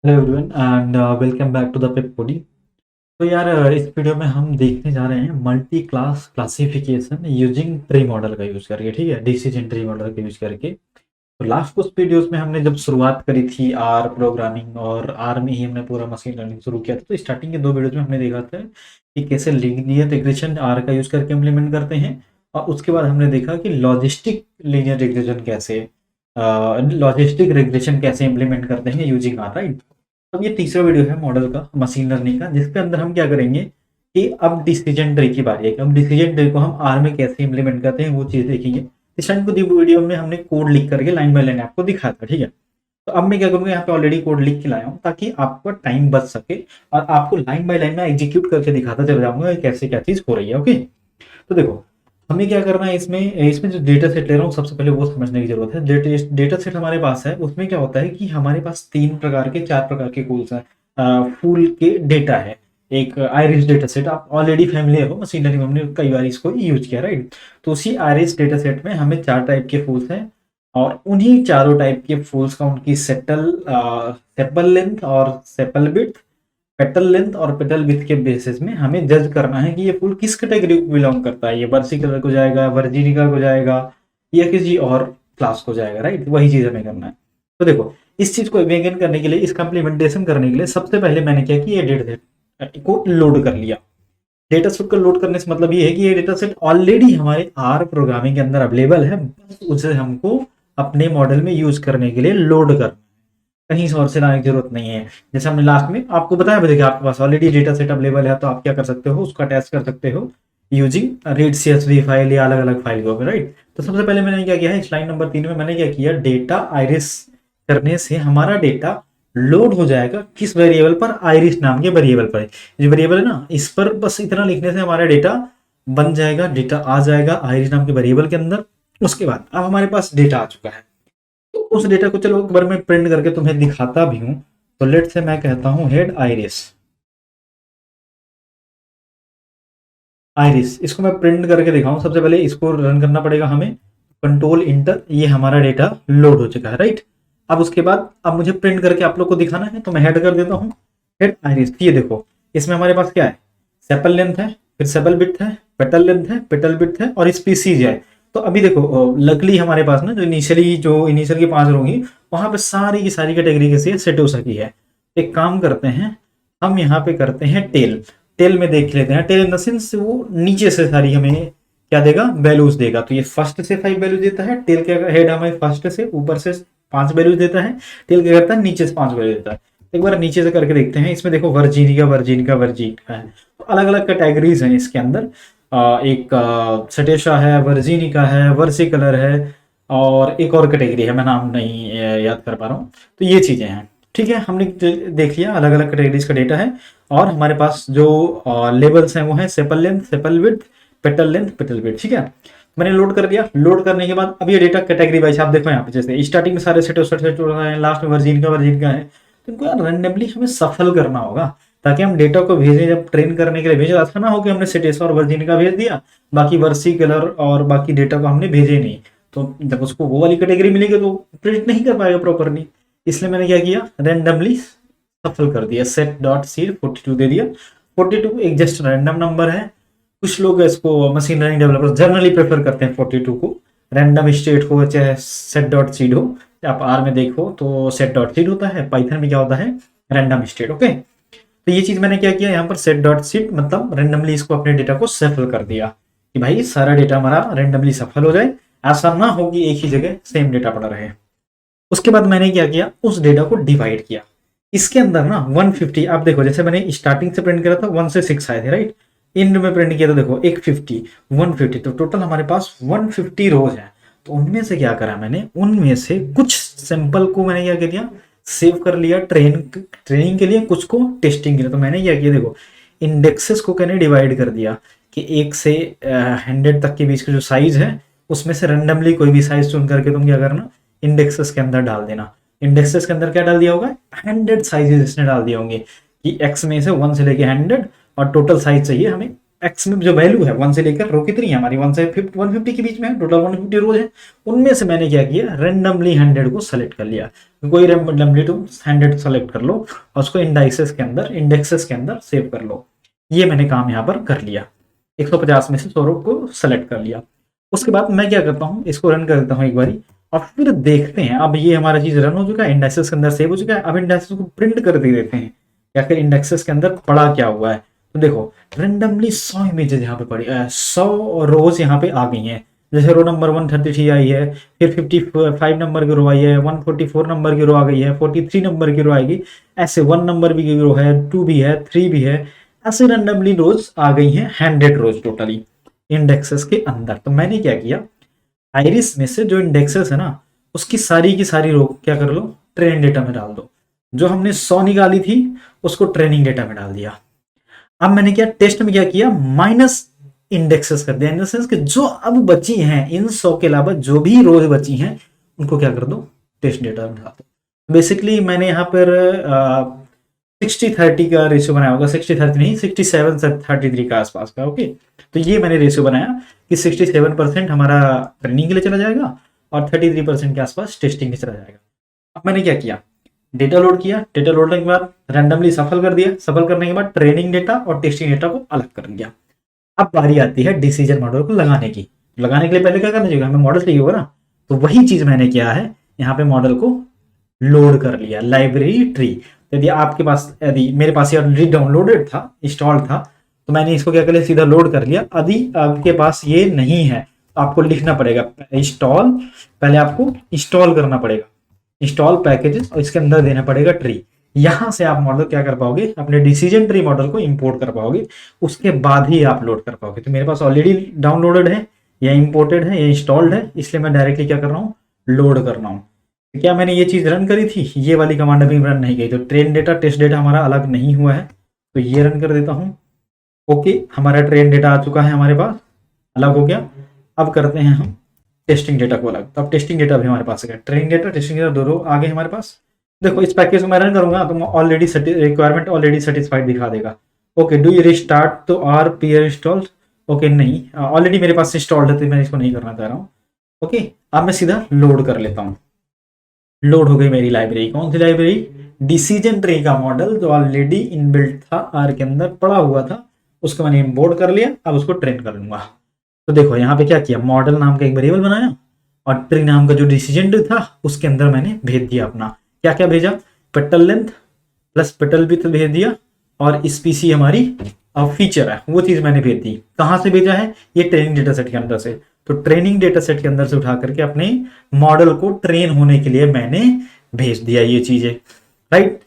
Hello everyone and welcome back to the पेपपोडी। तो यार इस वीडियो में हम देखने जा रहे हैं multi class classification using tree model का यूज़ करके। ठीक है, डिसीजन ट्री मॉडल का यूज़ करके। तो लास्ट कुछ वीडियोस में हमने जब शुरुआत करी थी आर प्रोग्रामिंग और आर में ही हमने पूरा मशीन लर्निंग शुरू किया था। तो स्टार्टिंग के दो वीडियोज में हमने देखा था कि कैसे लीनियर रिग्रेशन आर का यूज़ करके इम्प्लीमेंट करते हैं, और उसके बाद हमने देखा कि लॉजिस्टिक रिग्रेशन कैसे इम्प्लीमेंट करते हैं यूजिंग आर, राइट। अब ये तीसरा वीडियो है मॉडल का, मशीन लर्निंग का, जिसके अंदर हम क्या करेंगे कि अब डिसीजन ट्री की बारी है कि अब डिसीजन ट्री को हम आर में कैसे इम्प्लीमेंट करते हैं वो चीज़ देखेंगे। इस टाइम को दी वीडियो में हमने कोड लिख करके लाइन बाय लाइन आपको दिखाया था, ठीक है। तो अब मैं क्या करूँगा, यहाँ पे ऑलरेडी कोड लिख के लाया हूँ ताकि आपका टाइम बच सके और आपको लाइन बाय लाइन में एग्जीक्यूट करके दिखाता चल जाऊंगा कि कैसे क्या चीज़ हो रही है। ओके, तो देखो हमें क्या करना है, इसमें इसमें जो डेटा सेट ले रहा हूँ सबसे पहले वो समझने की जरूरत है। डेटा सेट हमारे पास है, उसमें क्या होता है कि हमारे पास चार प्रकार के फूल्स हैं, फूल के डेटा है। एक आयरिस डेटा सेट, आप ऑलरेडी फैमिलियर हो, मशीन लर्निंग में हमने कई बार इसको यूज किया, राइट। तो उसी आयरिस डेटा सेट में हमें चार टाइप के फूल्स हैं, और उन्हीं चारों टाइप के फूल्स का उनकी सेपल लेंथ और सेपल विड्थ, पेटल लेंथ और पेटल विड्थ के बेसिस में हमें जज करना है कि ये फूल किस कैटेगरी को बिलोंग करता है। ये बर्सी कलर को जाएगा, वर्जिनिका को जाएगा, या किसी और क्लास को जाएगा, राइट। वही चीज हमें करना है। तो देखो इस चीज को इमेजिन करने के लिए, इसका इम्प्लीमेंटेशन करने के लिए सबसे पहले मैंने क्या किया, ये डेटा सेट को लोड कर लिया। डेटा सेट को लोड करने से मतलब ये है कि ये डेटा सेट ऑलरेडी हमारे आर प्रोग्रामिंग के अंदर अवेलेबल है, बस उसे हमको अपने मॉडल में यूज करने के लिए लोड करना, कहीं और से लाने की जरूरत नहीं है। जैसे हमने लास्ट में आपको बताया देखिए, आपके पास ऑलरेडी डेटा सेट अवेलेबल है, तो आप क्या कर सकते हो, उसका टेस्ट कर सकते हो यूजिंग रीड CSV फाइल या अलग अलग फाइल को, राइट। तो सबसे पहले मैंने क्या किया है, स्लाइड नंबर 3 में मैंने क्या किया, डेटा आइरिस करने से हमारा डेटा लोड हो जाएगा किस वेरिएबल पर, आइरिस नाम के वेरिएबल पर। जो वेरिएबल है ना, इस पर बस इतना लिखने से हमारा डेटा बन जाएगा, डेटा आ जाएगा आइरिस नाम के वेरिएबल के अंदर। उसके बाद अब हमारे पास डेटा आ चुका है, तो उस डेटा को चलो एक बार मैं प्रिंट करके तुम्हें दिखाता भी हूं। तो लेट से मैं कहता हूं हेड आइरिस, आइरिस इसको मैं प्रिंट करके दिखाऊं। सबसे पहले इसको रन करना पड़ेगा हमें, कंट्रोल इंटर, ये हमारा डेटा लोड हो चुका है, राइट। अब उसके बाद अब मुझे प्रिंट करके आप लोग को दिखाना है, तो मैं हेड कर देता हूं, हेड आइरिस। ये देखो इसमें हमारे पास क्या है, सेपल लेंथ है, फिर सेपल बिट है, पेटल लेंथ है, पेटल बिट है, और स्पीसीज है। तो अभी देखो लकली हमारे पास ना, जो इनिशियल की 5 होंगी, वहां पे सारी की सारी कैटेगरी के सेट हो सकी है। एक काम करते हैं, हम यहाँ पे करते हैं टेल। टेल में देख लेते हैं, टेल इन द सेंस वो नीचे से सारी हमें क्या देगा, वैल्यूज देगा। तो ये फर्स्ट से 5 वैल्यूज देता है, टेल के हेड हमें फर्स्ट से ऊपर से 5 वैल्यूज देता है, टेल क्या करता है नीचे से 5 वैल्यू देता है। एक बार नीचे से करके देखते हैं, इसमें देखो वर्जीनिका वर्जीनिका वर्जीनिका है, तो अलग अलग कैटेगरीज हैं इसके अंदर। एक सटेशा है, वर्जीनिका है, वर्सी कलर है, और एक और कैटेगरी है, मैं नाम नहीं याद कर पा रहा हूँ। तो ये चीजें हैं, ठीक है। हमने देख लिया अलग अलग कैटेगरीज का डेटा है, और हमारे पास जो लेवल्स हैं वो हैं sepal length, sepal width, petal length, petal width, ठीक है। मैंने लोड कर दिया, लोड करने के बाद अब ये डेटा कैटेगरी वाइज आप देखो यहाँ पे, जैसे स्टार्टिंग में सारे सेट सेट हो रहे हैं, लास्ट में वर्जीन का है। तो इनको यार रैंडमली हमें सफल करना होगा, ताकि हम डेटा को भेजें, जब ट्रेन करने के लिए भेजा, ऐसा ना हो कि हमने सिटेस और वर्जीन का भेज दिया, बाकी वर्सी कलर और बाकी डेटा को हमने भेजे नहीं। तो जब उसको वो वाली कैटेगरी मिलेगी तो प्रिडिक्ट नहीं कर पाएगा प्रॉपरली। इसलिए मैंने क्या किया, रैंडमली सफल कर दिया, सेट डॉट सीड 42 दे दिया। 42 एक जस्ट रैंडम नंबर है। कुछ लोग इसको machine learning developers generally prefer करते हैं 42 को, रैंडम स्टेट हो चाहे सेट डॉट सीड हो। आप आर में देखो तो सेट डॉट सीड होता है, पाइथन में क्या होता है, रैंडम स्टेट। ओके, तो ये चीज मैंने क्या किया, यहाँ पर सेट डॉट सीड मतलब रैंडमली इसको अपने डेटा को सफल कर दिया, कि भाई सारा डेटा हमारा रैंडमली सफल हो जाए, ऐसा ना हो कि एक ही जगह सेम डेटा पड़ा रहे। उसके बाद मैंने क्या किया, उस डेटा को डिवाइड किया। इसके अंदर ना 150, आप देखो जैसे मैंने स्टार्टिंग से प्रिंट करा था 1 से 6 आए थे, राइट। इंड में प्रिंट किया तो देखो एक 50, 150, तो टोटल हमारे पास 150 रोज है। तो उनमें से क्या करा मैंने, उनमें से कुछ सैंपल को मैंने क्या किया, सेव कर लिया ट्रेनिंग के लिए, कुछ को टेस्टिंग के लिए। तो मैंने क्या किया, देखो इंडेक्सेस को मैंने डिवाइड कर दिया कि 1 से 100 तक के बीच का जो साइज है, उसमें से रेंडमली कोई भी साइज चुन करके तुम क्या करना, इंडेक्सेस के अंदर डाल देना। इंडेक्सेस के अंदर क्या डाल दिया होगा, 100 साइजेस इसने डाल दिए होंगे, कि एक्स में से 1 से लेके 100, और टोटल साइज चाहिए हमें एक्स में जो वैल्यू है 1 से लेकर रो कितनी है हमारी 1 से 150 के बीच में है, टोटल 150 रोज है। उनमें से मैंने क्या किया, रेंडमली 100 को सेलेक्ट कर लिया। कोई रेंडमली तुम 100 सेलेक्ट कर लो और उसको इंडेक्सेस के अंदर सेव कर लो। ये मैंने काम यहाँ पर कर लिया, 150 में से 100 को सेलेक्ट कर लिया। उसके बाद मैं क्या करता हूँ, इसको रन कर देता हूँ एक बारी और फिर देखते हैं। अब ये हमारा चीज रन हो चुका है, इंडेक्सेस के अंदर सेव हो चुका है। अब इंडेक्सेस को प्रिंट कर दे देते हैं या फिर इंडेक्सेस के अंदर पड़ा क्या हुआ है। तो देखो रेंडमली 100 इमेजेस यहाँ पे पड़ी, 100 रोज यहाँ पे आ गई हैं। जैसे रो नंबर 133 आई है, फिर 55 नंबर की रो आई है, 144 नंबर की रो आ गई है, 43 नंबर की रो आएगी, ऐसे 1 नंबर की रो है, 2 भी है, 3 भी है, ऐसे रेंडमली रोज आ गई हैं 100 रोज टोटली इंडेक्सेस के अंदर। तो मैंने क्या किया, आइरिस में से जो इंडेक्सेस है ना उसकी सारी की सारी रो क्या कर लो, ट्रेन डेटा में डाल दो। जो हमने 100 निकाली थी उसको ट्रेनिंग डेटा में डाल दिया। अब मैंने क्या टेस्ट में क्या किया, माइनस इंडेक्सेस कर दिया, इन द सेंस कि जो अब बची हैं इन 100 के अलावा जो भी रोज बची हैं उनको क्या कर दो, टेस्ट डेटा में डाल दो। बेसिकली मैंने यहाँ पर 60-30 का रेशियो बनाया होगा, 60-30 नहीं 67-33 का आसपास का। ओके, तो ये मैंने रेशियो बनाया कि 67% हमारा ट्रेनिंग के लिए चला जाएगा और 33% के आसपास टेस्टिंग के चला जाएगा। अब मैंने क्या किया, डेटा लोड किया, डेटा लोड करने के बाद रैंडमली सफल कर दिया, सफल करने के बाद ट्रेनिंग डेटा और टेस्टिंग डेटा को अलग कर दिया। अब बारी आती है डिसीजन मॉडल को लगाने की। लगाने के लिए पहले क्या करना चाहिए, हमें मॉडल चाहिए होगा ना, तो वही चीज मैंने किया है, यहाँ पे मॉडल को लोड कर लिया, लाइब्रेरी ट्री। यदि आपके पास, यदि मेरे पास ये ऑलरेडी डाउनलोडेड था, इंस्टॉल था, तो मैंने इसको क्या कर लिया, सीधा लोड कर लिया। यदि आपके पास ये नहीं है तो आपको लिखना पड़ेगा इंस्टॉल, पहले आपको इंस्टॉल करना पड़ेगा, इंस्टॉल पैकेजेस, और इसके अंदर देना पड़ेगा ट्री। यहां से आप मॉडल क्या कर पाओगे, अपने डिसीजन ट्री मॉडल को इंपोर्ट कर पाओगे, उसके बाद ही आप लोड कर पाओगे। तो मेरे पास ऑलरेडी डाउनलोडेड है या इंपोर्टेड है या इंस्टॉल्ड है, इसलिए मैं डायरेक्टली क्या कर रहा हूँ, लोड कर रहा हूँ। क्या मैंने ये चीज रन करी थी, ये वाली कमांड अभी रन नहीं गई, तो ट्रेन डेटा टेस्ट डेटा हमारा अलग नहीं हुआ है, तो ये रन कर देता हूँ। ओके, हमारा ट्रेन डेटा आ चुका है हमारे पास, अलग हो गया। अब करते हैं हम टेस्टिंग डेटा को अलग। तो अब टेस्टिंग डेटा भी हमारे पास है, ट्रेनिंग डेटा टेस्टिंग डेटा दोनों आ गए हमारे पास। देखो इस पैकेज को मैं रन करूंगा तो ऑलरेडी रिक्वायरमेंट ऑलरेडी सेटिस्फाइड दिखा देगा। ओके, डू यू रिस्टार्ट तो आर पीयर इंस्टॉल्ड, ओके नहीं, ऑलरेडी मेरे पास इंस्टॉल्ड है तो मैं इसको नहीं करना चाह रहा हूँ। ओके, अब मैं सीधा लोड कर लेता हूँ। लोड हो गई मेरी लाइब्रेरी, कौन सी लाइब्रेरी, डिसीजन ट्री का मॉडल जो ऑलरेडी इनबिल्ट था, आर के अंदर पड़ा हुआ था, उसको मैंने इंपोर्ट कर लिया। अब उसको ट्रेन कर लूंगा। तो देखो यहाँ पे क्या किया, मॉडल नाम का एक वेरिएबल बनाया और ट्री नाम का जो डिसीजन ट्री था उसके अंदर मैंने भेज दिया अपना, क्या क्या भेजा, petal length plus petal width भेज दिया, और स्पीसी हमारी फीचर है वो चीज मैंने भेज दी। कहाँ से भेजा है, ये ट्रेनिंग डेटा सेट के अंदर से। तो ट्रेनिंग डेटा सेट के अंदर से उठा करके अपने मॉडल को ट्रेन होने के लिए मैंने भेज दिया ये चीजें, राइट।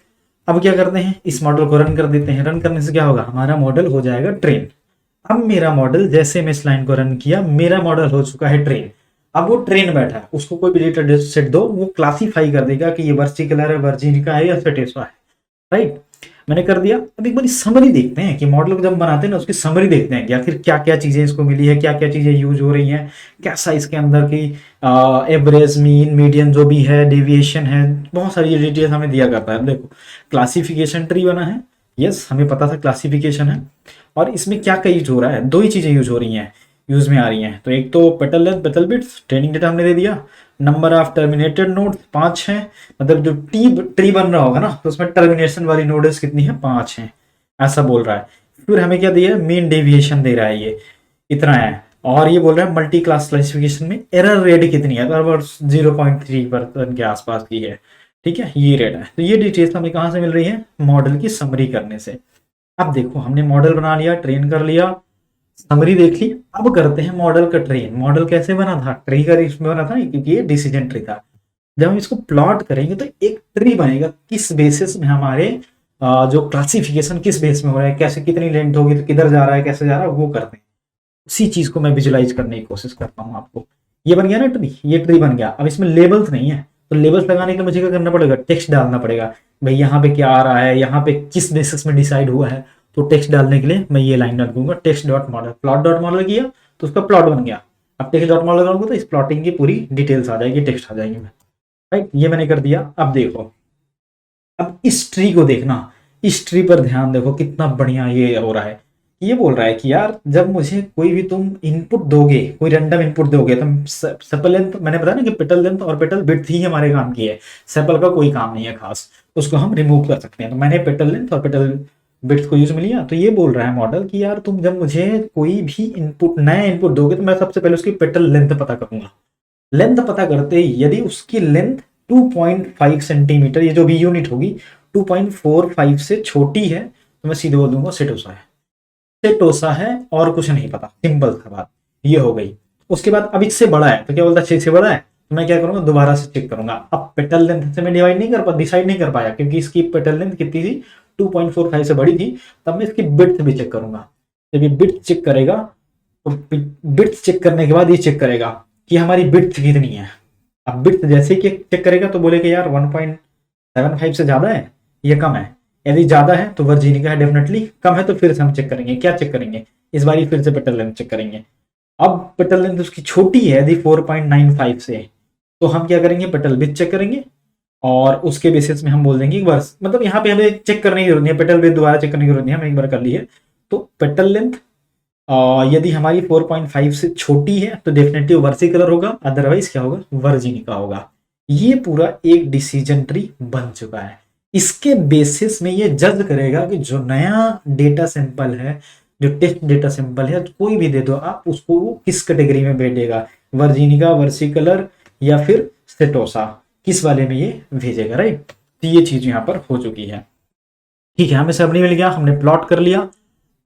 अब क्या करते हैं, इस मॉडल को रन कर देते हैं। रन करने से क्या होगा, हमारा मॉडल हो जाएगा ट्रेन। अब मेरा मॉडल, जैसे मैं इस लाइन को रन किया, मेरा मॉडल हो चुका है ट्रेन। अब वो ट्रेन बैठा है, उसको कोई भी डेटा सेट दो, वो क्लासीफाई कर देगा कि ये वर्सिकुलर है, वर्जिन का है या सेटेसवा है, राइट। मैंने कर दिया। अब एक बार समरी देखते हैं कि मॉडल को जब बनाते हैं ना उसकी समरी देखते हैं कि आखिर क्या क्या चीजें इसको मिली है, क्या क्या चीजें यूज हो रही हैं, कैसा इसके अंदर की एवरेज, मीन, मीडियन जो भी है, डेविएशन है, बहुत सारी डिटेल्स हमें दिया करता है। देखो क्लासिफिकेशन ट्री बना है, यस हमें पता था क्लासिफिकेशन है। और इसमें क्या क्या यूज हो रहा है, दो ही चीजें यूज हो रही हैं, यूज में आ रही हैं। तो एक तो petal length, petal bits, training data हमने दे दिया। नंबर ऑफ टर्मिनेटेड नोड 5 है, मतलब जो ट्री बन रहा होगा ना तो उसमें टर्मिनेशन वाली नोड्स कितनी है, 5 है, ऐसा बोल रहा है। फिर हमें क्या दिया है, मीन डेविएशन दे रहा है, ये इतना है। और ये बोल रहा है मल्टी क्लास क्लासिफिकेशन में एरर रेट कितनी है, तो 0.3% के आसपास की है, ठीक है, ये रेट है। तो ये डिटेल्स हमें कहाँ से मिल रही है, मॉडल की समरी करने से। अब देखो हमने मॉडल बना लिया, ट्रेन कर लिया, समरी देख ली। अब करते हैं मॉडल का ट्रेन। मॉडल कैसे बना था, ट्री का इसमें बना था क्योंकि ये डिसीजन ट्री था। जब हम इसको प्लॉट करेंगे तो एक ट्री बनेगा, किस बेसिस में हमारे जो क्लासिफिकेशन किस बेस में हो रहा है, कैसे कितनी लेंथ होगी तो किधर जा रहा है, कैसे जा रहा है, वो करते हैं। उसी चीज को मैं विजुलाइज करने की कोशिश करता हूँ आपको। ये बन गया ना ट्री, ये ट्री बन गया। अब इसमें लेबल्स नहीं है, तो लेबल्स लगाने के लिए मुझे क्या करना पड़ेगा, टेक्स्ट डालना पड़ेगा। भाई यहाँ पे क्या आ रहा है, यहाँ पे किस बेसिस में डिसाइड हुआ है, तो टेक्स्ट डालने के लिए मैं ये लाइन डाल दूंगा, text dot model, plot dot model किया तो उसका प्लॉट बन गया। अब टेक्स्ट डॉट मॉडल लगाऊंगा तो इस प्लॉटिंग की पूरी डिटेल्स आ जाएगी, टेक्स्ट आ जाएगी, राइट। ये मैंने कर दिया। अब देखो, अब इस ट्री को देखना, इस ट्री पर ध्यान देखो कितना बढ़िया ये हो रहा है ये बोल रहा है कि यार जब मुझे कोई भी तुम इनपुट दोगे, कोई रैंडम इनपुट दोगे, तुम सेपल लेंथ, मैंने बताया ना कि पेटल लेंथ और पेटल विड्थ ही हमारे काम की है, सेपल का कोई काम नहीं है खास, उसको हम रिमूव कर सकते हैं। तो मैंने पेटल लेंथ और पेटल विड्थ को यूज में लिया। तो ये बोल रहा है मॉडल कि यार तुम जब मुझे कोई भी इनपुट, नया इनपुट दोगे, तो मैं सबसे पहले उसकी पेटल लेंथ पता करूंगा। लेंथ पता करते ही यदि उसकी लेंथ 2.5 सेंटीमीटर, ये जो भी यूनिट होगी 2.45 से छोटी है, तो मैं सीधे बोल दूंगा सेटोसा है, सेटोसा है, और कुछ नहीं पता, सिंपल सा बात ये हो गई। उसके बाद अब इससे बड़ा है तो क्या बोलता है, 6 से बड़ा है, तो मैं क्या करूंगा, दोबारा से चेक करूंगा। अब पेटल लेंथ से मैं डिसाइड नहीं कर पाया, क्योंकि इसकी पेटल लेंथ कितनी थी, 2.45 से बड़ी थी। तब मैं इसकी बिड्थ भी चेक करूंगा। जब ये बिड्थ चेक करेगा, तो बिड्थ चेक करने के बाद ये चेक करेगा कि हमारी बिड्थ कितनी है। अब बिड्थ जैसे ही चेक करेगा तो बोलेगा यार 1.75 से ज्यादा है, ये कम है। यदि ज्यादा है तो वर्जीनिका है डेफिनेटली, कम है तो फिर से हम चेक करेंगे। क्या चेक करेंगे, इस बार फिर से पेटल लेंथ चेक करेंगे। अब पेटल लेंथ उसकी छोटी है यदि 4.95 से, तो हम क्या करेंगे, पेटल विड्थ चेक करेंगे, और उसके बेसिस में हम बोल देंगे वर्स, मतलब यहाँ पे हमें चेक करने की जरूरत नहीं है, पेटल विड्थ दोबारा चेक करने की जरूरत नहीं है, हमने एक बार कर ली है। तो पेटल लेंथ यदि हमारी 4.5 से छोटी है तो डेफिनेटली वर्सी कलर होगा, अदरवाइज क्या होगा, वर्जिनिका होगा। ये पूरा एक डिसीजन ट्री बन चुका है। इसके बेसिस में ये जज करेगा कि जो नया डेटा सैंपल है, जो टेस्ट डेटा सैंपल है, कोई भी दे दो आप उसको, वो किस कैटेगरी में भेजेगा, वर्जिनिका, वर्सी कलर, या फिर सेटोसा, किस वाले में ये भेजेगा, राइट। तो ये चीज यहाँ पर हो चुकी है। ठीक है, हमें सबनी मिल गया, हमने प्लॉट कर लिया।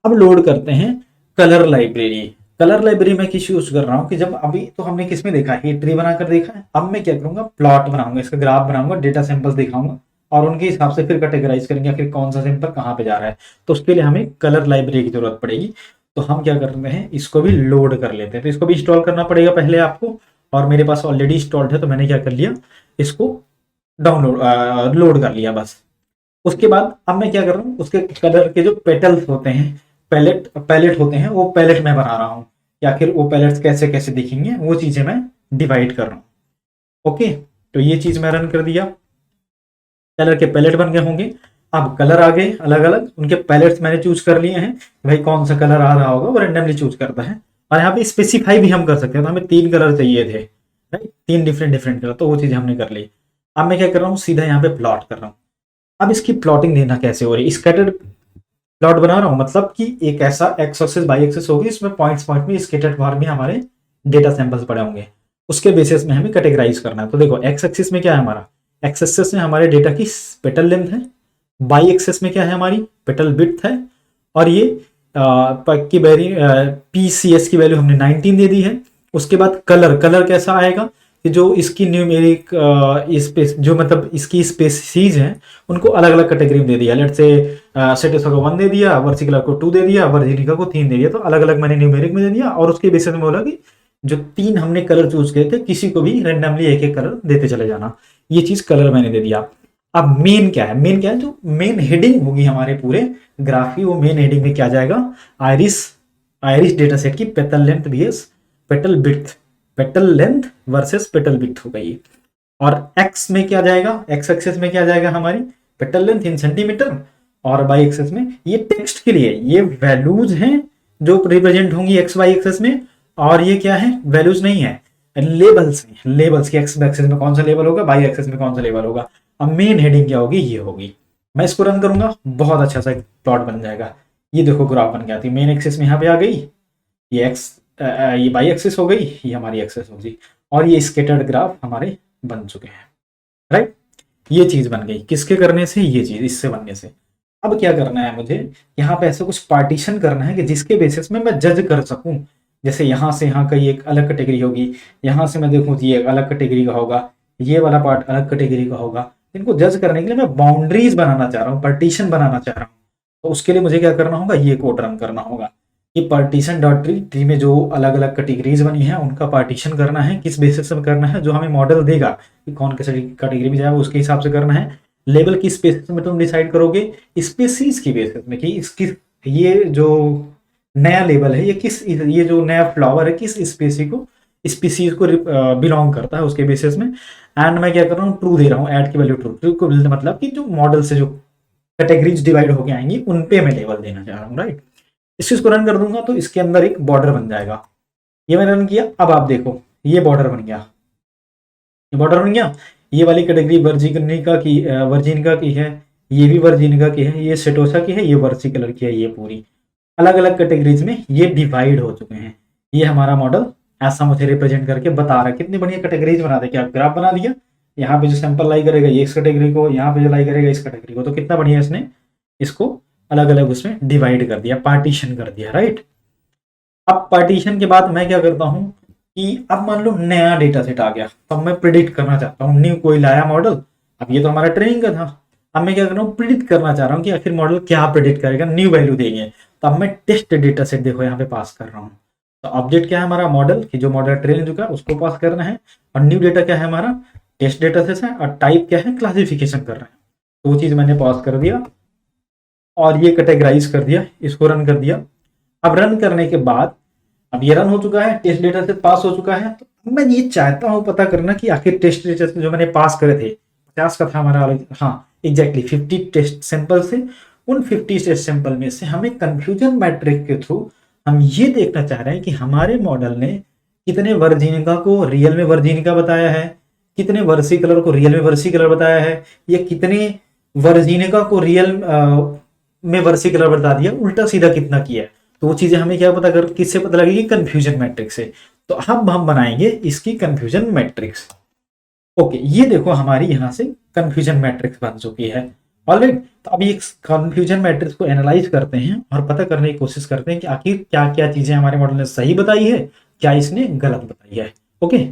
अब लोड करते हैं कलर लाइब्रेरी। कलर लाइब्रेरी में किस यूज कर रहा हूँ कि जब अभी तो हमने किस में देखा है, ट्री बनाकर देखा है। अब मैं क्या करूंगा, प्लॉट बनाऊंगा, इसका ग्राफ बनाऊंगा, डेटा सैंपल्स दिखाऊंगा, और उनके हिसाब से फिर कैटेगराइज करेंगे आखिर कौन सा सैंपल कहाँ पे जा रहा है। तो उसके लिए हमें कलर लाइब्रेरी की जरूरत पड़ेगी। तो हम क्या कर रहे हैं, इसको भी लोड कर लेते हैं। तो इसको भी इंस्टॉल करना पड़ेगा पहले आपको, और मेरे पास ऑलरेडी इंस्टॉल्ड है, तो मैंने क्या कर लिया, इसको डाउनलोड लोड कर लिया बस। उसके बाद अब मैं क्या कर रहा हूँ, उसके कलर के जो पेटल्स होते हैं, पैलेट होते हैं, वो पैलेट मैं बना रहा हूँ, या फिर वो पैलेट्स कैसे कैसे दिखेंगे वो चीजें मैं डिवाइड कर रहा हूँ। ओके, तो ये चीज मैं रन कर दिया, कलर के पैलेट बन गए होंगे। अब कलर आ गए अलग अलग, उनके पैलेट्स मैंने चूज कर लिए हैं, भाई कौन सा कलर आ रहा होगा वो रेंडमली चूज करता है। और यहाँ पे स्पेसिफाई भी हम कर सकते हैं, तो हमें 3 कलर चाहिए थे, राइट, 3 डिफरेंट डिफरेंट कलर, तो वो चीज हमने कर ली। अब मैं क्या कर रहा हूँ, सीधा यहाँ पे प्लॉट कर रहा हूँ। अब इसकी प्लॉटिंग देखना कैसे हो रही है, स्कैटर्ड प्लॉट बना रहा हूँ, मतलब कि एक ऐसा एक्स एक्सिस बाई एक्सिस होगी, इसमें पॉइंट्स पॉइंट में स्कैटर्ड बार में हमारे डेटा सैंपल्स पड़े होंगे, उसके बेसिस में हमें कैटेगराइज करना है। तो देखो एक्स एक्सिस में क्या है हमारा, एक्स एक्सिस में हमारे डेटा की पेटल लेंथ है, बाई एक्सिस में क्या है हमारी पेटल विड्थ है, और ये की वैल्यू पीसीएस की वैल्यू हमने 19 दे दी है। उसके बाद कलर, कलर कैसा आएगा कि जो इसकी न्यूमेरिक स्पेस, जो मतलब इसकी स्पेसीज हैं, उनको अलग अलग कैटेगरी में दे दिया। लेट से सेटोसा को 1 दे दिया, वर्सिकलर को 2 दे दिया, वर्जिनिका को 3 दे दिया, तो अलग अलग मैंने न्यूमेरिक में दे दिया। और उसके बेसिस में बोला कि जो 3 हमने कलर चूज किए थे, किसी को भी रेंडमली एक एक कलर देते चले जाना। ये चीज कलर मैंने दे दिया। अब मेन क्या है, मेन क्या है, जो मेन हेडिंग होगी हमारे पूरे ग्राफ की, वो मेन हेडिंग में क्या जाएगा, आयरिस, आयरिस डेटा सेट की petal length vs petal width, petal length versus petal width हो गई। और एक्स में क्या जाएगा, एक्स एक्सिस में क्या जाएगा हमारी पेटल लेंथ इन सेंटीमीटर, और वाई एक्सिस में ये टेक्स्ट के लिए ये वैल्यूज हैं जो रिप्रेजेंट होंगी एक्स वाई एक्सिस में, और ये क्या है, वैल्यूज नहीं है, लेबल्स में, लेबल्स की एक्स एक्सिस में कौन सा लेबल होगा, वाई एक्सिस में कौन सा लेबल होगा। अब मेन हेडिंग क्या होगी, ये होगी। मैं इसको रन करूंगा, बहुत अच्छा सा प्लॉट बन जाएगा। ये देखो ग्राफ बन गया थी, मेन एक्सिस में यहाँ पे आ गई, ये एक्स, ये बाई एक्सिस हो गई, ये हमारी एक्सिस होगी, और ये स्केटर्ड ग्राफ हमारे बन चुके हैं, राइट। ये चीज बन गई किसके करने से, ये चीज इससे बनने से। अब क्या करना है मुझे, यहाँ पे ऐसा कुछ पार्टीशन करना है कि जिसके बेसिस में मैं जज कर सकूं। जैसे यहाँ से यहाँ का ये एक अलग कैटेगरी होगी, यहाँ से मैं देखूँ ये एक अलग कैटेगरी का होगा, ये वाला पार्ट अलग कैटेगरी का होगा। इनको जज करने के लिए मैं बाउंड्रीज बनाना चाह रहा हूँ, पार्टीशन बनाना चाह रहा हूँ। तो उसके लिए मुझे क्या करना होगा, ये कोड रन करना होगा। ये पार्टीशन डॉट ट्री, ट्री में जो अलग अलग कैटेगरीज बनी है उनका पार्टीशन करना है। किस बेसिस पे करना है, जो हमें मॉडल देगा कि कौन किस कैटेगरी में जाएगा उसके हिसाब से करना है। लेवल की स्पेसिस में तुम डिसाइड करोगे, स्पेसीज की बेसिस में कि इसकी, ये जो नया लेबल है, ये किस, ये जो नया फ्लावर है किस स्पीसीज को बिलोंग करता है, उसके बेसिस में। एंड मैं क्या कर रहा हूँ, ट्रू दे रहा हूँ, ऐड की वैल्यू ट्रू, ट्रू को मतलब कि जो मॉडल से जो कैटेगरीज डिवाइड होके आएंगी उन पे मैं लेवल देना चाह रहा हूँ, राइट। इस चीज को रन कर दूंगा तो इसके अंदर एक बॉर्डर बन जाएगा। ये मैंने रन किया, अब आप देखो ये बॉर्डर बन गया, ये बॉर्डर बन गया। ये वाली कैटेगरी वर्जिनिका की है, ये भी वर्जिनिका की है, ये सेटोसा की है, ये वर्सी कलर की है। ये पूरी अलग अलग कैटेगरीज में ये डिवाइड हो चुके हैं। ये हमारा मॉडल ऐसा मुझे रिप्रेजेंट करके बता रहा है। कितनी बढ़िया कैटेगरीज बना दे, क्या ग्राफ बना दिया। यहाँ पे जो सैंपल लाई करेगा ये इस कैटेगरी को, यहाँ पे जो लाई करेगा इस कैटेगरी को। तो कितना बढ़िया इसने इसको अलग अलग उसमें डिवाइड कर दिया, पार्टीशन कर दिया, राइट। अब पार्टीशन के बाद मैं क्या करता हूँ कि अब मान लो नया डेटा सेट आ गया, तो मैं प्रिडिक्ट करना चाहता हूँ, न्यू कोई लाया मॉडल। अब ये तो हमारा ट्रेनिंग का था, अब मैं क्या कर रहा हूँ, प्रिडिक्ट करना चाह रहा हूँ कि आखिर मॉडल क्या प्रिडिक्ट करेगा, न्यू वैल्यू देंगे। तो अब मैं टेस्ट डेटा सेट देखो यहाँ पे पास कर रहा हूँ। तो ऑब्जेक्ट क्या है हमारा, मॉडल की जो मॉडल ट्रेन हो चुका है उसको पास करना है, और न्यू डेटा क्या है हमारा, टेस्ट डेटा सेट है, और टाइप क्या है, क्लासिफिकेशन कर रहे हैं। तो वो चीज मैंने पास कर दिया और ये कैटेगराइज कर दिया, इसको रन कर दिया। अब रन करने के बाद अब ये रन हो चुका है, टेस्ट डेटा सेट पास हो चुका है। तो मैं ये चाहता हूं पता करना कि आखिर टेस्ट डेटा सेट जो मैंने पास करे थे 50 का था हमारा, हाँ एग्जैक्टली 50 टेस्ट सैंपल से, उन 50 टेस्ट सैंपल में से हमें कंफ्यूजन मैट्रिक के थ्रू हम ये देखना चाह रहे हैं कि हमारे मॉडल ने कितने वर्जिनिका को रियल में वर्जिनिका बताया है, कितने वर्सी कलर को रियल में वर्सी कलर बताया है, या कितने वर्जिनिका को रियल में वर्सी कलर बता दिया, उल्टा सीधा कितना किया है। तो वो चीजें हमें क्या पता कर, किससे पता लगेगी, कंफ्यूजन मैट्रिक्स से। तो अब हम बनाएंगे इसकी कंफ्यूजन मैट्रिक्स। ओके, ये देखो हमारी यहां से कंफ्यूजन मैट्रिक्स बन चुकी है। ऑलराइट, तो अब ये कंफ्यूजन मैट्रिक्स को एनालाइज करते हैं और पता करने की कोशिश करते हैं कि आखिर क्या क्या चीजें हमारे मॉडल ने सही बताई है, क्या इसने गलत बताई है। ओके,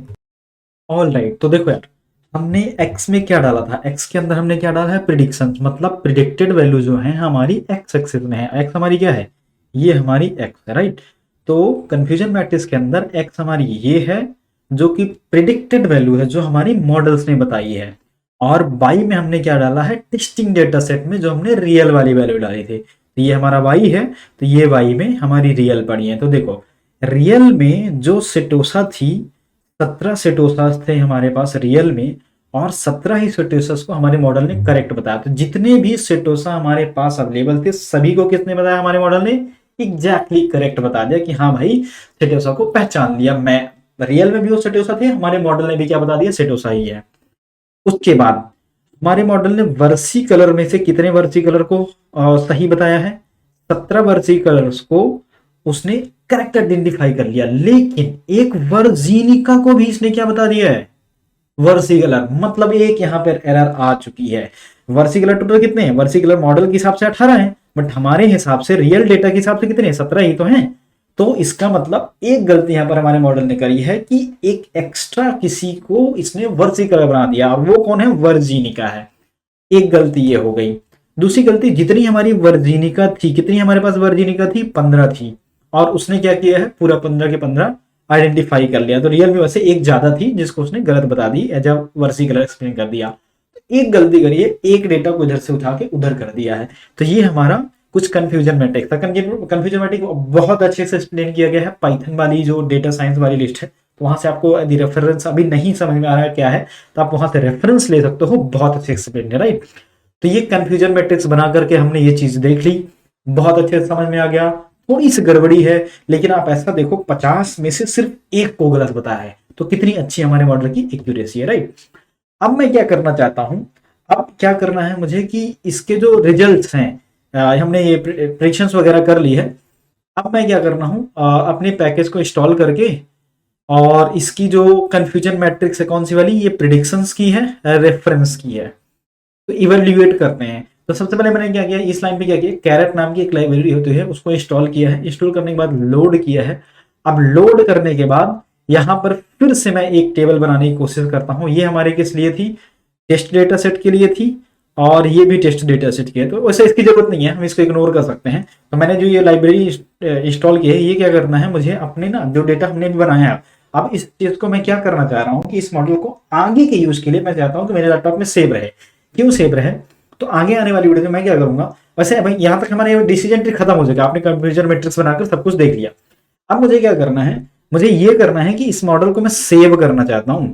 ऑलराइट, तो देखो यार हमने x में क्या डाला था, x के अंदर हमने क्या डाला है, प्रिडिक्शन, मतलब प्रिडिक्टेड वैल्यू जो है हमारी x एक्सिस में है। x हमारी क्या है, ये हमारी x है, राइट। तो कंफ्यूजन मैट्रिक्स के अंदर x हमारी ये है जो कि प्रिडिक्टेड वैल्यू है, जो हमारी मॉडल्स ने बताई है। और y में हमने क्या डाला है, टेस्टिंग डेटा सेट में जो हमने रियल वाली वैल्यू डाली थी। तो ये हमारा y है, तो ये y में हमारी रियल पड़ी है। तो देखो रियल में जो सेटोसा थी, 17 सेटोसास थे हमारे पास रियल में, और 17 ही सेटोसास को हमारे मॉडल ने करेक्ट बताया। तो जितने भी सेटोसा हमारे पास अवेलेबल थे सभी को किसने बताया, हमारे मॉडल ने एग्जैक्टली करेक्ट बता दिया कि हाँ भाई सेटोसा को पहचान लिया। मैं रियल में भी वो सेटोसा थे, हमारे मॉडल ने भी क्या बता दिया, सेटोसा ही है। उसके बाद हमारे मॉडल ने वर्सी कलर में से कितने वर्सी कलर को सही बताया है, 17 वर्सी कलर्स को उसने करेक्ट आइडेंटिफाई कर लिया। लेकिन एक वर्जीनिका को भी इसने क्या बता दिया है, वर्सी कलर, मतलब एक यहाँ पर एरर आ चुकी है। वर्सी कलर टोटल कितने हैं, वर्सी कलर मॉडल के हिसाब से 18 है, बट हमारे हिसाब से रियल डेटा के हिसाब से कितने, 17 ही तो हैं। तो इसका मतलब एक गलती यहाँ पर हमारे मॉडल ने करी है कि एक एक्स्ट्रा किसी को इसने वर्सी कलर बना दिया, और वो कौन है, वर्जीनिका है। एक गलती ये हो गई। दूसरी गलती, जितनी हमारी वर्जीनिका थी, कितनी हमारे पास वर्जीनिका थी, 15 थी, और उसने क्या किया है, पूरा 15 के 15 आइडेंटिफाई कर लिया। तो रियल में वैसे एक ज्यादा थी जिसको उसने गलत बता दी, एज अ वर्सी कलर एक्सप्लेन कर दिया। एक गलती करिए, एक डेटा को इधर से उठा के उधर कर दिया है। तो ये हमारा कुछ कंफ्यूजन मैट्रिक्स था। कंफ्यूजन मैट्रिक्स बहुत अच्छे से एक्सप्लेन किया गया है पाइथन वाली जो डेटा साइंस वाली लिस्ट है। तो वहां से आपको यदि रेफरेंस अभी नहीं समझ में आ रहा है क्या है, तो आप वहां से रेफरेंस ले सकते हो, बहुत अच्छे एक्सप्लेन है, राइट। तो ये कंफ्यूजन मैट्रिक्स बना करके हमने ये चीज देख ली, बहुत अच्छे से समझ में आ गया। थोड़ी सी गड़बड़ी है, लेकिन आप ऐसा देखो 50 में से सिर्फ एक को गलत बताया है, तो कितनी अच्छी हमारे मॉडल की एक्यूरेसी है, राइट। अब मैं क्या करना चाहता हूं, अब क्या करना है मुझे कि इसके जो रिजल्ट्स हैं, हमने ये प्रेडिक्शंस वगैरह कर ली है। अब मैं क्या करना हूं, अपने पैकेज को इंस्टॉल करके, और इसकी जो कंफ्यूजन मैट्रिक्स है कौन सी वाली, ये प्रिडिक्शंस की है, रेफरेंस की है, तो इवेल्युएट करते हैं। तो सबसे पहले मैंने क्या किया, इस लाइन पे क्या किया, कैरेट नाम की एक लाइब्रेरी होती है, उसको इंस्टॉल किया है। इंस्टॉल करने के बाद लोड किया है। अब लोड करने के बाद यहाँ पर फिर से मैं एक टेबल बनाने की कोशिश करता हूँ। ये हमारे किस लिए थी, टेस्ट डेटा सेट के लिए थी, और ये भी टेस्ट डेटा सेट की है। तो वैसे इसकी जरूरत नहीं है, हम इसको इग्नोर कर सकते हैं। तो मैंने जो ये लाइब्रेरी इंस्टॉल की है, ये क्या करना है मुझे, अपने ना जो डेटा हमने बनाया है, अब इस चीज को मैं क्या करना चाह रहा हूँ कि इस मॉडल को आगे के यूज के लिए मैं चाहता हूँ कि मेरे लैपटॉप में सेव रहे। क्यों सेव रहे, तो आगे आने वाली वीडियो में मैं क्या करूंगा, वैसे भाई यहाँ तक हमारा डिसीजन ट्री खत्म हो जाएगा। आपने कंफ्यूजन मैट्रिक्स बनाकर सब कुछ देख लिया। अब मुझे क्या करना है, मुझे ये करना है कि इस मॉडल को मैं सेव करना चाहता हूँ,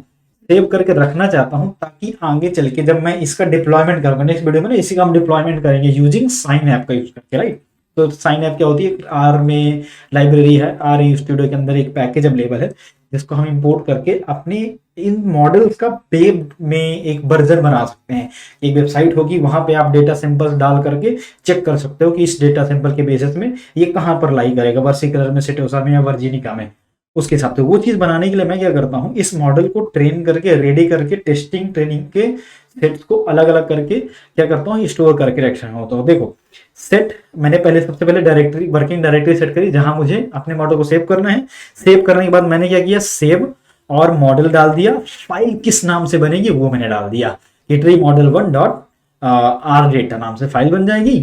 सेव करके रखना चाहता हूँ, ताकि आगे चल के जब मैं इसका डिप्लॉयमेंट करूंगा नेक्स्ट वीडियो में ना, इसी का हम डिप्लॉयमेंट करेंगे यूजिंग साइन ऐप का यूज करके, राइट। तो साइन ऐप क्या होती है, आर में लाइब्रेरी है, आर स्टूडियो के अंदर एक पैकेज अवेलेबल है जिसको हम इंपोर्ट करके अपने इन मॉडल्स का वेब में एक वर्जन बना सकते हैं। एक वेबसाइट होगी, वहां पे आप डेटा सैंपल्स डाल करके चेक कर सकते हो कि इस डेटा सैंपल के बेसिस में ये कहाँ पर लाई करेगा, वर्सिकलर में, सेटोसा में या वर्जीनिका में, उसके हिसाब से। वो चीज बनाने के लिए मैं क्या करता हूँ, इस मॉडल को ट्रेन करके रेडी करके टेस्टिंग ट्रेनिंग के सेट्स को अलग अलग करके क्या करता हूँ, स्टोर करके रख रहा होता हूँ। देखो सेट मैंने पहले सबसे पहले डायरेक्टरी, वर्किंग डायरेक्टरी सेट करी जहां मुझे अपने मॉडल को सेव करना है। सेव करने के बाद मैंने क्या किया, सेव और मॉडल डाल दिया, फाइल किस नाम से बनेगी वो मैंने डाल दिया, tree model 1 dot are data नाम से फाइल बन जाएगी।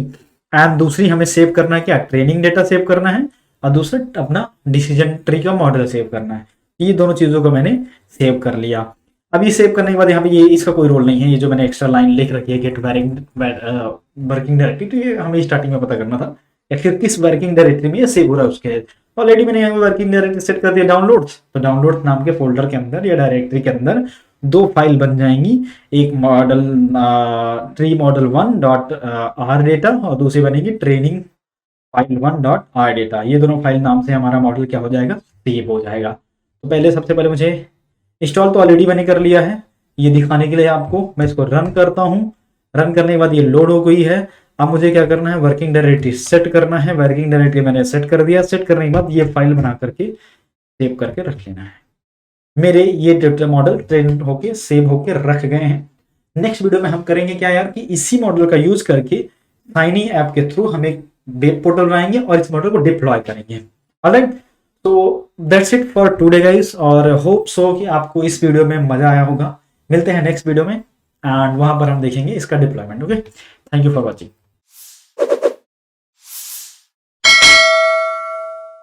एंड दूसरी हमें सेव करना है क्या, ट्रेनिंग डेटा सेव करना है, और दूसरा अपना डिसीजन ट्री का मॉडल सेव करना है। ये दोनों चीजों को मैंने सेव कर लिया। अब ये सेव करने के बाद यहाँ पे ये इसका कोई रोल नहीं है, ये जो मैंने एक्स्ट्रा लाइन लिख रखी है गेट वर्किंग डायरेक्टरी, तो ये हमें स्टार्टिंग में पता करना था या फिर किस वर्किंग डायरेक्टरी में ये सेव हो रहा है उसके। ऑलरेडी मैंने यहाँ पे वर्किंग डायरेक्टरी सेट कर दिया डाउनलोड्स, तो डाउनलोड्स नाम के फोल्डर के अंदर या डायरेक्टरी के अंदर दो फाइल बन जाएंगी, एक model tree model 1 dot are data और दूसरी बनेगी training file 1 dot are data. ये दोनों फाइल नाम से हमारा मॉडल क्या हो जाएगा, सेव हो जाएगा। तो पहले सबसे पहले मुझे इंस्टॉल तो ऑलरेडी मैंने कर लिया है, ये दिखाने के लिए आपको मैं इसको रन करता हूँ। रन करने के बाद ये लोड हो गई है। अब मुझे क्या करना है, वर्किंग डायरेक्टरी सेट करना है। वर्किंग डायरेक्टरी मैंने सेट कर दिया। सेट करने के बाद ये फाइल बना करके सेव करके रख लेना है। मेरे ये डेटा मॉडल ट्रेन होके सेव होके रख गए हैं। नेक्स्ट वीडियो में हम करेंगे क्या यार, कि इसी मॉडल का यूज करके शाइनी ऐप के थ्रू हम एक वेब पोर्टल बनाएंगे और इस मॉडल को डिप्लॉय करेंगे। ऑलराइट, तो that's it for today guys, और होप सो कि आपको इस वीडियो में मजा आया होगा। मिलते हैं नेक्स्ट वीडियो में एंड वहां पर हम देखेंगे इसका deployment. Okay, thank you for watching.